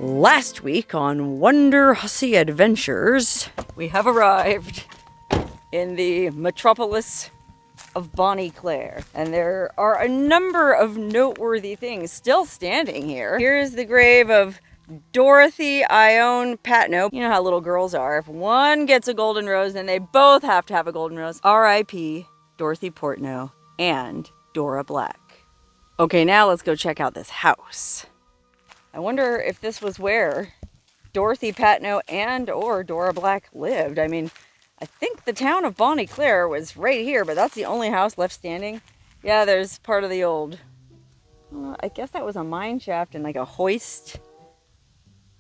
Last week on Wonderhussy Adventures, we have arrived in the metropolis of Bonnie Clair. And there are a number of noteworthy things still standing here. Here is the grave of Dorothy Ione Patno. You know how little girls are. If one gets a golden rose, then they both have to have a golden rose. R.I.P. Dorothy Portno and Dora Black. Okay, now let's go check out this house. I wonder if this was where Dorothy Patno and or Dora Black lived. I mean, I think the town of Bonnie Clair was right here, but that's the only house left standing. Yeah, there's part of the old, I guess that was a mine shaft and like a hoist.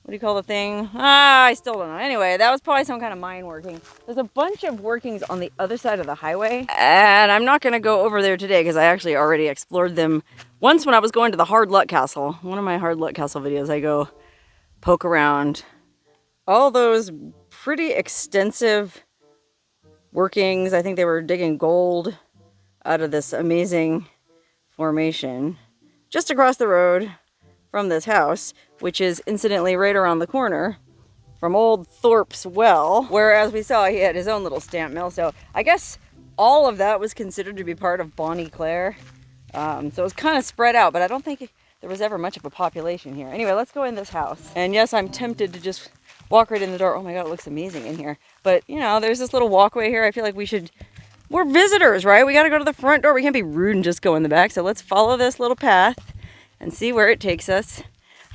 What do you call the thing? I still don't know. Anyway, that was probably some kind of mine working. There's a bunch of workings on the other side of the highway, and I'm not going to go over there today because I actually already explored them once when I was going to the Hard Luck Castle. One of my Hard Luck Castle videos, I go poke around all those pretty extensive workings. I think they were digging gold out of this amazing formation just across the road from this house, which is incidentally right around the corner from old Thorpe's well, where, as we saw, he had his own little stamp mill. So I guess all of that was considered to be part of Bonnie Clair. So it was kind of spread out, but I don't think there was ever much of a population here. Anyway, let's go in this house. And yes, I'm tempted to just walk right in the door. Oh my God, it looks amazing in here. But, you know, there's this little walkway here. I feel like we're visitors, right? We got to go to the front door. We can't be rude and just go in the back. So let's follow this little path and see where it takes us.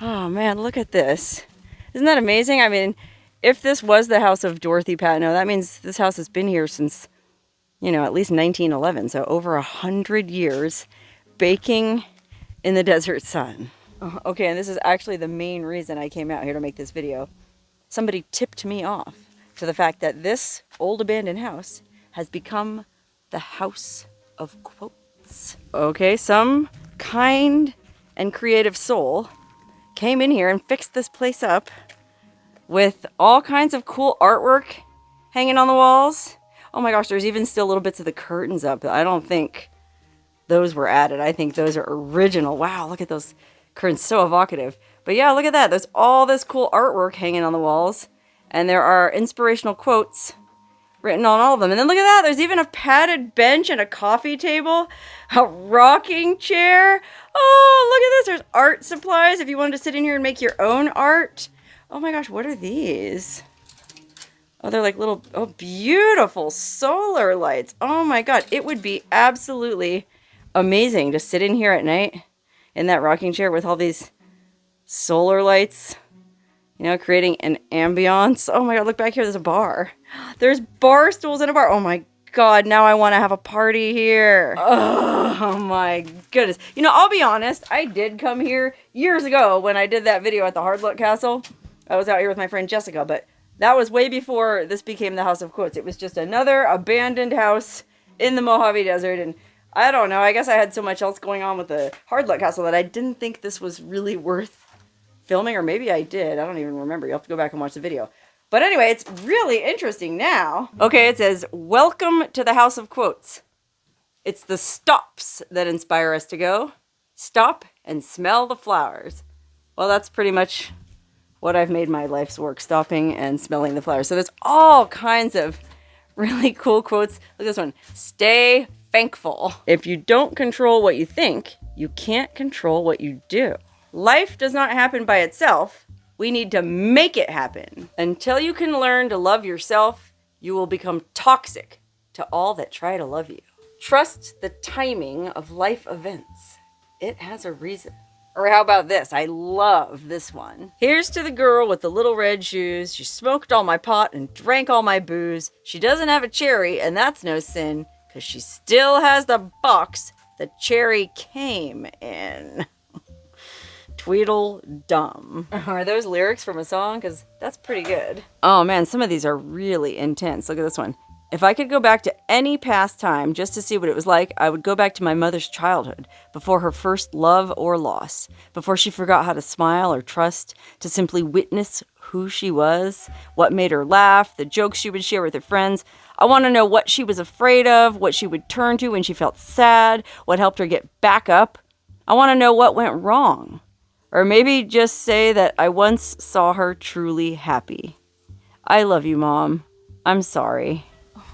Oh man, look at this. Isn't that amazing? I mean, if this was the house of Dorothy Patno, that means this house has been here since, you know, at least 1911. So over 100 years, baking in the desert sun. Okay, and this is actually the main reason I came out here to make this video. Somebody tipped me off to the fact that this old abandoned house has become the house of quotes. Okay, some kind and creative soul came in here and fixed this place up with all kinds of cool artwork hanging on the walls. Oh my gosh, there's even still little bits of the curtains up. I don't think those were added. I think those are original. Wow, look at those curtains, so evocative. But yeah, look at that. There's all this cool artwork hanging on the walls, and there are inspirational quotes written on all of them. And then look at that. There's even a padded bench and a coffee table, a rocking chair. Oh, look at this. There's art supplies if you wanted to sit in here and make your own art. Oh my gosh, what are these? Oh, they're like little, oh, beautiful solar lights. Oh my God, it would be absolutely amazing to sit in here at night in that rocking chair with all these solar lights, you know, creating an ambiance. Oh my God, look back here, there's a bar. There's bar stools in a bar. Oh my God, now I want to have a party here. Oh my goodness. You know, I'll be honest, I did come here years ago when I did that video at the Hard Luck Castle. I was out here with my friend Jessica, but that was way before this became the House of Quotes. It was just another abandoned house in the Mojave Desert, and I don't know, I guess I had so much else going on with the Hard Luck Castle that I didn't think this was really worth filming, or maybe I did. I don't even remember. You'll have to go back and watch the video. But anyway, it's really interesting now. Okay, it says, welcome to the House of Quotes. It's the stops that inspire us to go. Stop and smell the flowers. Well, that's pretty much what I've made my life's work, stopping and smelling the flowers. So there's all kinds of really cool quotes. Look at this one. Stay thankful. If you don't control what you think, you can't control what you do. Life does not happen by itself. We need to make it happen. Until you can learn to love yourself, you will become toxic to all that try to love you. Trust the timing of life events. It has a reason. Or how about this? I love this one. Here's to the girl with the little red shoes. She smoked all my pot and drank all my booze. She doesn't have a cherry, and that's no sin, because she still has the box the cherry came in. Tweedledum. Are those lyrics from a song? Because that's pretty good. Oh man, some of these are really intense. Look at this one. If I could go back to any past time just to see what it was like, I would go back to my mother's childhood, before her first love or loss, before she forgot how to smile or trust, to simply witness who she was, what made her laugh, the jokes she would share with her friends. I want to know what she was afraid of, what she would turn to when she felt sad, what helped her get back up. I want to know what went wrong. Or maybe just say that I once saw her truly happy. I love you, Mom. I'm sorry.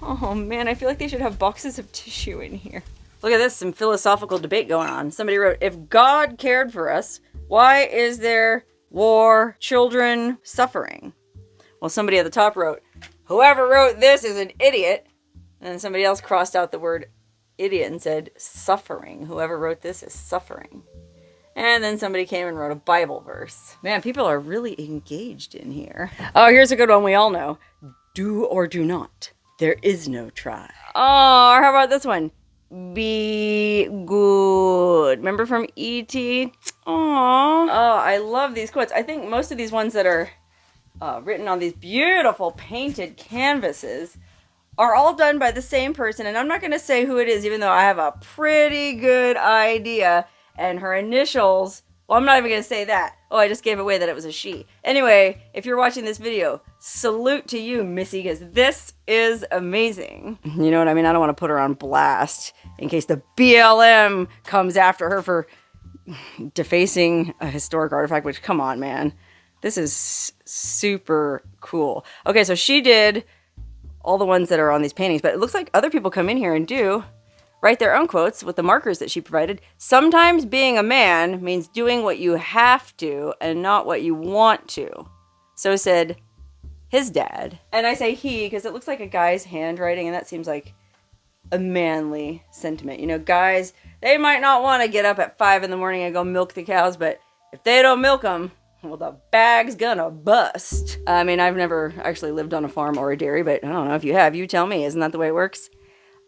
Oh man, I feel like they should have boxes of tissue in here. Look at this, some philosophical debate going on. Somebody wrote, if God cared for us, why is there war, children, suffering? Well, somebody at the top wrote, whoever wrote this is an idiot. And then somebody else crossed out the word idiot and said, suffering. Whoever wrote this is suffering. And then somebody came and wrote a Bible verse. Man, people are really engaged in here. Oh, here's a good one we all know. Do or do not. There is no try. Oh, how about this one? Be good. Remember from E.T.? Aww. Oh, I love these quotes. I think most of these ones that are written on these beautiful painted canvases are all done by the same person. And I'm not going to say who it is, even though I have a pretty good idea. And her initials, well, I'm not even going to say that. Oh, I just gave away that it was a she. Anyway, if you're watching this video, salute to you, Missy, because this is amazing. You know what I mean? I don't want to put her on blast in case the BLM comes after her for defacing a historic artifact, which, come on, man. This is super cool. Okay, so she did all the ones that are on these paintings, but it looks like other people come in here and do write their own quotes with the markers that she provided. Sometimes being a man means doing what you have to and not what you want to. So said his dad. And I say he because it looks like a guy's handwriting, and that seems like a manly sentiment. You know, guys, they might not want to get up at 5 in the morning and go milk the cows, but if they don't milk them, well, the bag's gonna bust. I mean, I've never actually lived on a farm or a dairy, but I don't know if you have. You tell me. Isn't that the way it works?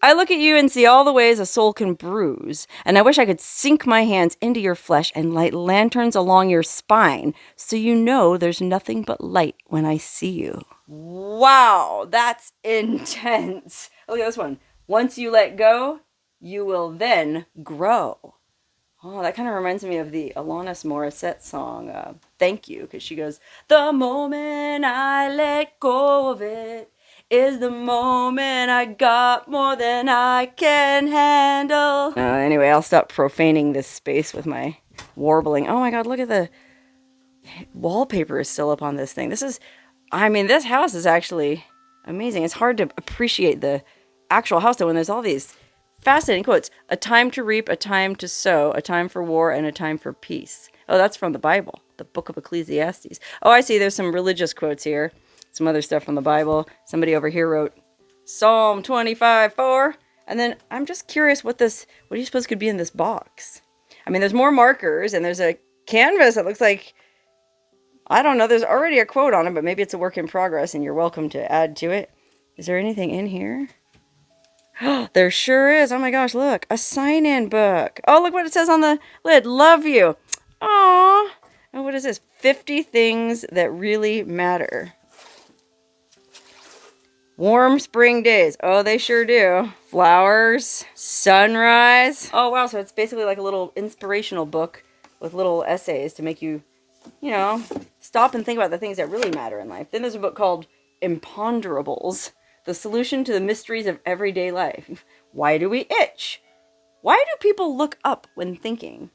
I look at you and see all the ways a soul can bruise, and I wish I could sink my hands into your flesh and light lanterns along your spine so you know there's nothing but light when I see you. Wow, that's intense. Look at this one. Once you let go, you will then grow. Oh, that kind of reminds me of the Alanis Morissette song, Thank You, because she goes, the moment I let go of it is the moment I got more than I can handle. Anyway, I'll stop profaning this space with my warbling. Oh my god, look at the wallpaper is still up on this thing. This house is actually amazing. It's hard to appreciate the actual house though when there's all these fascinating quotes. A time to reap, a time to sow, a time for war, and a time for peace. Oh, that's from the Bible, the book of Ecclesiastes. Oh, I see there's some religious quotes here. Some other stuff from the Bible. Somebody over here wrote Psalm 25:4. And then I'm just curious what do you suppose could be in this box? I mean, there's more markers and there's a canvas that looks like, I don't know, there's already a quote on it, but maybe it's a work in progress and you're welcome to add to it. Is there anything in here? There sure is. Oh my gosh, look. A sign-in book. Oh, look what it says on the lid. Love you. Aww. Oh, what is this? 50 things that really matter. Warm spring days. Oh, they sure do. Flowers. Sunrise. Oh, wow. So it's basically like a little inspirational book with little essays to make you, stop and think about the things that really matter in life. Then there's a book called Imponderables. The solution to the mysteries of everyday life. Why do we itch? Why do people look up when thinking?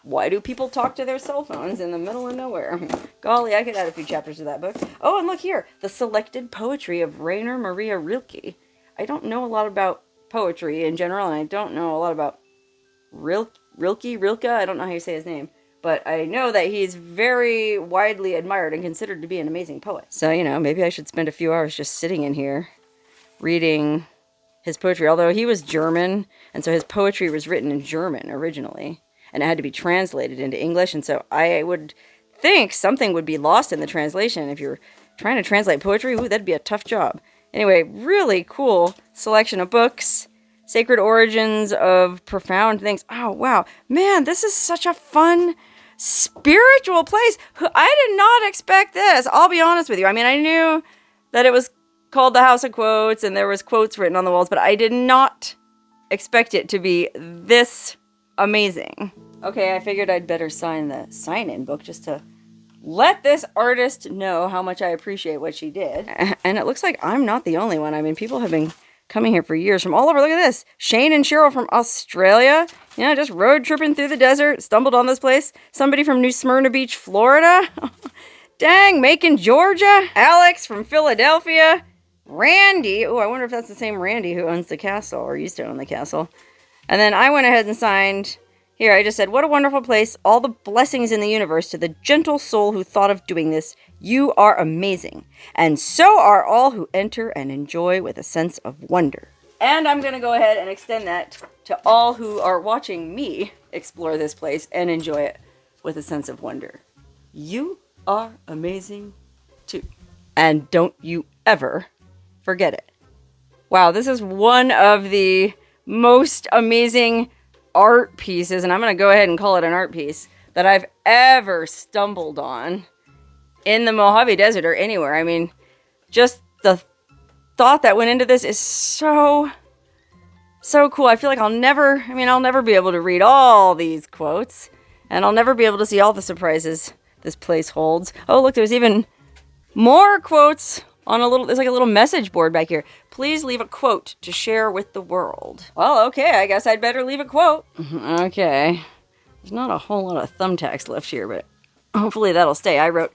Why do people talk to their cell phones in the middle of nowhere? Golly, I could add a few chapters to that book. Oh, and look here. The Selected Poetry of Rainer Maria Rilke. I don't know a lot about poetry in general, and I don't know a lot about Rilke. I don't know how you say his name. But I know that he's very widely admired and considered to be an amazing poet. So, maybe I should spend a few hours just sitting in here reading his poetry. Although he was German, and so his poetry was written in German originally. And it had to be translated into English. And so I would think something would be lost in the translation. If you're trying to translate poetry, ooh, that'd be a tough job. Anyway, really cool selection of books. Sacred Origins of Profound Things. Oh, wow. Man, this is such a fun, spiritual place. I did not expect this. I'll be honest with you. I mean, I knew that it was called the House of Quotes and there was quotes written on the walls, but I did not expect it to be this amazing. Okay, I figured I'd better sign the sign-in book just to let this artist know how much I appreciate what she did. And it looks like I'm not the only one. I mean, people have been coming here for years from all over. Look at this. Shane and Cheryl from Australia. You know, just road tripping through the desert, stumbled on this place. Somebody from New Smyrna Beach, Florida. Dang, Macon, Georgia. Alex from Philadelphia. Randy. Oh, I wonder if that's the same Randy who owns the castle, or used to own the castle. And then I went ahead and signed. Here, I just said, what a wonderful place. All the blessings in the universe to the gentle soul who thought of doing this. You are amazing. And so are all who enter and enjoy with a sense of wonder. And I'm going to go ahead and extend that to all who are watching me explore this place and enjoy it with a sense of wonder. You are amazing too. And don't you ever forget it. Wow, this is one of the most amazing art pieces, and I'm going to go ahead and call it an art piece, that I've ever stumbled on in the Mojave Desert or anywhere. I mean, just the thought that went into this is so cool. I feel like I'll never be able to read all these quotes, and I'll never be able to see all the surprises this place holds. Oh, look, there's even more quotes on there's like a little message board back here. Please leave a quote to share with the world. Well, okay, I guess I'd better leave a quote. Okay. There's not a whole lot of thumbtacks left here, but hopefully that'll stay. I wrote,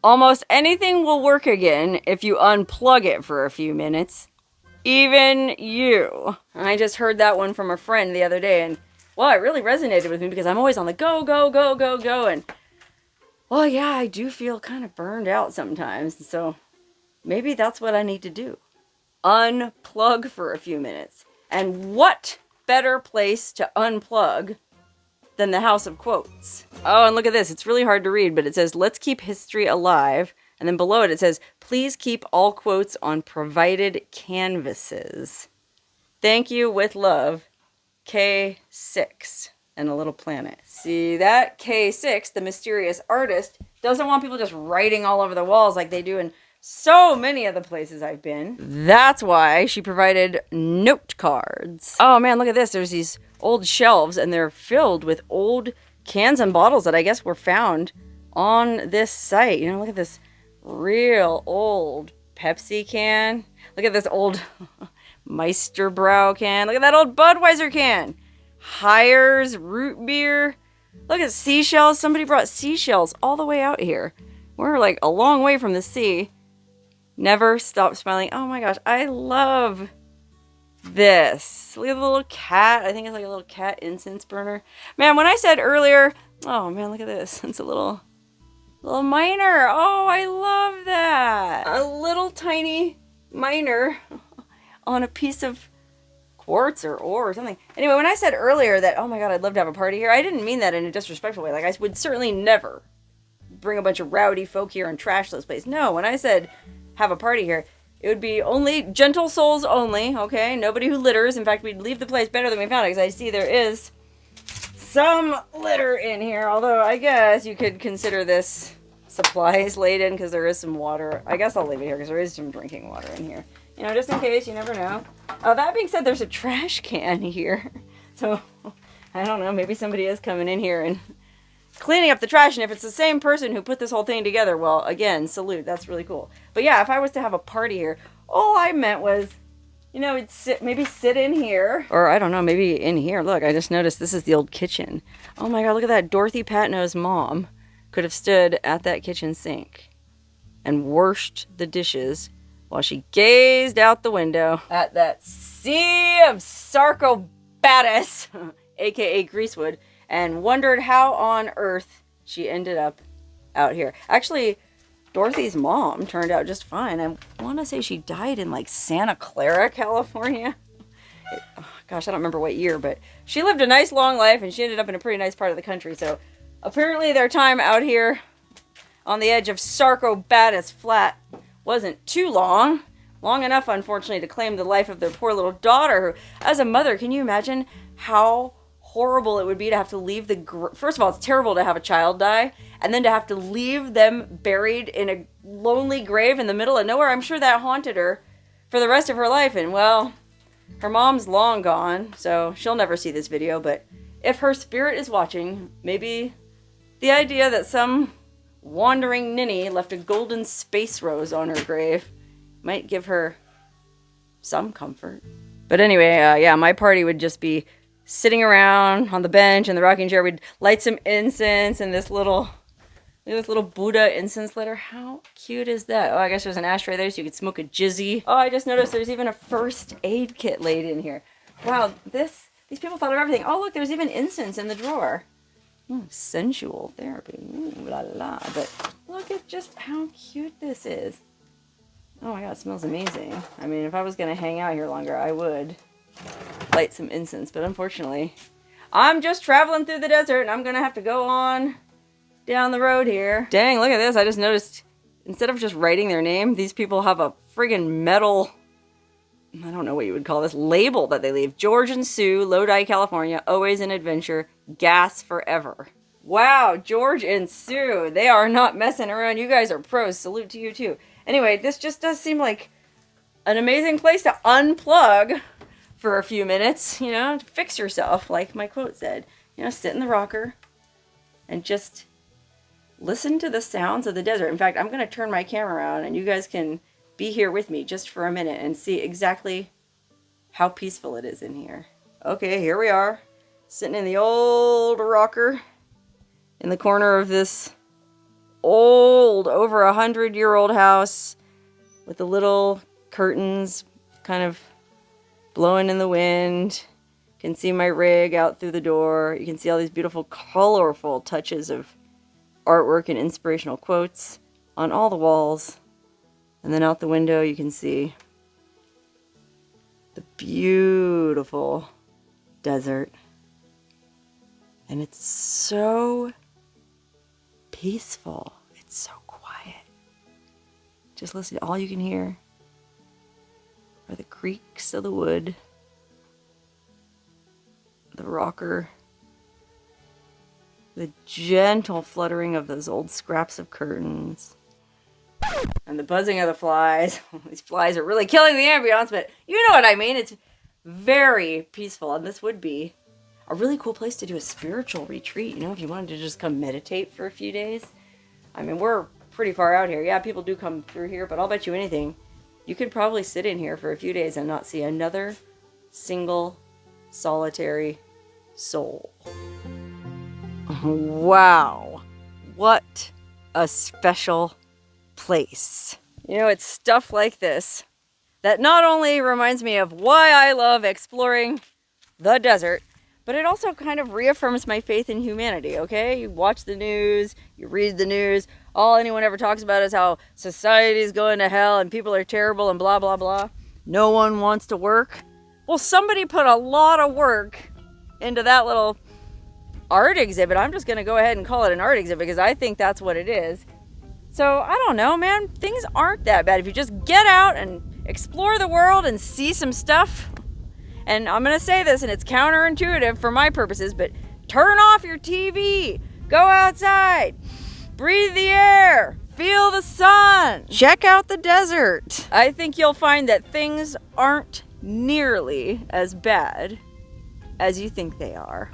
almost anything will work again if you unplug it for a few minutes. Even you. I just heard that one from a friend the other day, and, well, it really resonated with me because I'm always on the go, go, go, go, go, and, well, yeah, I do feel kind of burned out sometimes, so maybe that's what I need to do. Unplug for a few minutes. And what better place to unplug than the House of Quotes? Oh, and look at this. It's really hard to read, but it says, let's keep history alive. And then below it says, please keep all quotes on provided canvases. Thank you, with love, K6 and a little planet. See, that K6, the mysterious artist, doesn't want people just writing all over the walls like they do in so many of the places I've been. That's why she provided note cards. Oh man, look at this. There's these old shelves, and they're filled with old cans and bottles that I guess were found on this site. You know, look at this real old Pepsi can. Look at this old Meisterbrow can. Look at that old Budweiser can. Hires root beer. Look at seashells. Somebody brought seashells all the way out here. We're like a long way from the sea. Never stop smiling. Oh my gosh, I love this. Look at the little cat. I think it's like a little cat incense burner. Man, when I said earlier, oh man, look at this. It's a little miner. Oh, I love that. A little tiny miner on a piece of quartz or ore or something. Anyway, when I said earlier that, oh my god, I'd love to have a party here, I didn't mean that in a disrespectful way. Like, I would certainly never bring a bunch of rowdy folk here and trash this place. No, when I said have a party here, it would be only gentle souls only, okay? Nobody who litters. In fact, we'd leave the place better than we found it, because I see there is some litter in here, although I guess you could consider this supplies laden, because there is some water. I guess I'll leave it here, because there is some drinking water in here. You know, just in case, you never know. That being said, there's a trash can here. So, I don't know, maybe somebody is coming in here and cleaning up the trash, and if it's the same person who put this whole thing together, well, again, salute. That's really cool. But yeah, if I was to have a party here, all I meant was, you know, maybe sit in here. Or, I don't know, maybe in here. Look, I just noticed this is the old kitchen. Oh my god, look at that. Dorothy Patnow's mom could have stood at that kitchen sink and washed the dishes while she gazed out the window at that sea of sarcobatus, aka greasewood, and wondered how on earth she ended up out here. Actually, Dorothy's mom turned out just fine. I want to say she died in like Santa Clara, California. Gosh, I don't remember what year, but she lived a nice long life, and she ended up in a pretty nice part of the country. So apparently their time out here on the edge of Sarcobatus Flat wasn't too long. Long enough, unfortunately, to claim the life of their poor little daughter, who, as a mother, can you imagine how horrible it would be to have to leave first of all, it's terrible to have a child die, and then to have to leave them buried in a lonely grave in the middle of nowhere. I'm sure that haunted her for the rest of her life. And well, her mom's long gone, so she'll never see this video, but if her spirit is watching, maybe the idea that some wandering ninny left a golden space rose on her grave might give her some comfort. But anyway, yeah, my party would just be sitting around on the bench in the rocking chair. We'd light some incense and this little Buddha incense lighter. How cute is that? Oh, I guess there's an ashtray there so you could smoke a jizzy. Oh, I just noticed there's even a first aid kit laid in here. Wow, these people thought of everything. Oh, look, there's even incense in the drawer. Sensual therapy. La la. But look at just how cute this is. Oh my god, it smells amazing. I mean, if I was going to hang out here longer, I would light some incense. But unfortunately, I'm just traveling through the desert and I'm going to have to go on down the road here. Dang, look at this. I just noticed, instead of just writing their name, these people have a friggin' metal, I don't know what you would call this, label that they leave. George and Sue, Lodi, California, always an adventure, gas forever. Wow, George and Sue, they are not messing around. You guys are pros. Salute to you too. Anyway, this just does seem like an amazing place to unplug for a few minutes, you know, to fix yourself, like my quote said. You know, sit in the rocker and just listen to the sounds of the desert. In fact, I'm going to turn my camera around and you guys can be here with me just for a minute and see exactly how peaceful it is in here. Okay, here we are, sitting in the old rocker in the corner of this old, over 100-year-old house with the little curtains kind of blowing in the wind. You can see my rig out through the door. You can see all these beautiful, colorful touches of artwork and inspirational quotes on all the walls. And then out the window you can see the beautiful desert. And it's so peaceful. It's so quiet. Just listen. All you can hear are the creaks of the wood, the rocker, the gentle fluttering of those old scraps of curtains, and the buzzing of the flies. These flies are really killing the ambiance, but you know what I mean. It's very peaceful, and this would be a really cool place to do a spiritual retreat, you know, if you wanted to just come meditate for a few days. I mean, we're pretty far out here. Yeah, people do come through here, but I'll bet you anything, you could probably sit in here for a few days and not see another single solitary soul. Wow, what a special place. You know, it's stuff like this that not only reminds me of why I love exploring the desert, but it also kind of reaffirms my faith in humanity, okay? You watch the news, you read the news, all anyone ever talks about is how society is going to hell and people are terrible and blah, blah, blah. No one wants to work. Well, somebody put a lot of work into that little art exhibit. I'm just going to go ahead and call it an art exhibit because I think that's what it is. So, I don't know, man. Things aren't that bad. If you just get out and explore the world and see some stuff. And I'm going to say this, and it's counterintuitive for my purposes, but turn off your TV. Go outside. Breathe the air. Feel the sun. Check out the desert. I think you'll find that things aren't nearly as bad as you think they are.